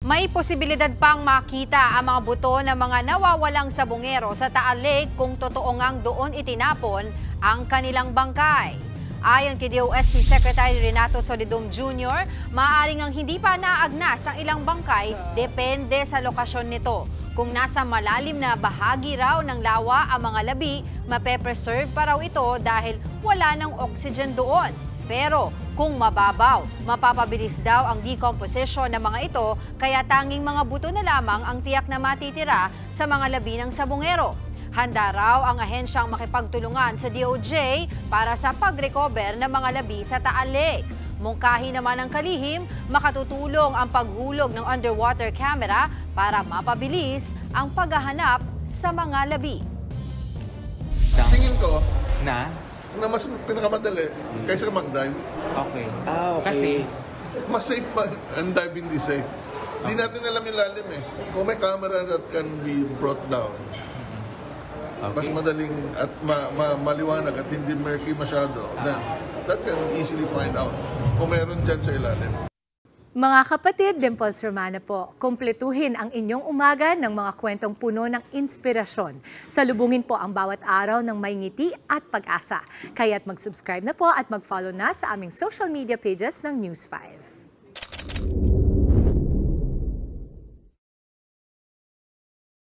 May posibilidad pang makita ang mga buto ng mga nawawalang sabungero sa Taal Lake kung totoo ngang doon itinapon ang kanilang bangkay. Ayon kay DOST Secretary Renato Solidum Jr., maaaring ang hindi pa naagnas ang ilang bangkay depende sa lokasyon nito. Kung nasa malalim na bahagi raw ng lawa ang mga labi, mape-preserve pa raw ito dahil wala ng oxygen doon. Pero kung mababaw, mapapabilis daw ang decomposition ng mga ito, kaya tanging mga buto na lamang ang tiyak na matitira sa mga labi ng sabungero. Handa raw ang ahensyang makipagtulungan sa DOJ para sa pag-recover ng mga labi sa Taal Lake. Mungkahi naman ng kalihim, makatutulong ang paghulog ng underwater camera para mapabilis ang paghahanap sa mga labi. Tingin ko Na? na mas pinakamadali kaysa mag-dive. Okay. Okay. Kasi, Mas safe pa ang dive hindi safe. Hindi natin alam yung lalim eh. Kung may camera that can be brought down, mas madaling at maliwanag at hindi murky masyado, then that can easily find out kung meron dyan sa ilalim. Mga kapatid, Dimples Romana po, kumpletuhin ang inyong umaga ng mga kwentong puno ng inspirasyon. Salubungin po ang bawat araw ng may ngiti at pag-asa. Kaya't mag-subscribe na po at mag-follow na sa aming social media pages ng News 5.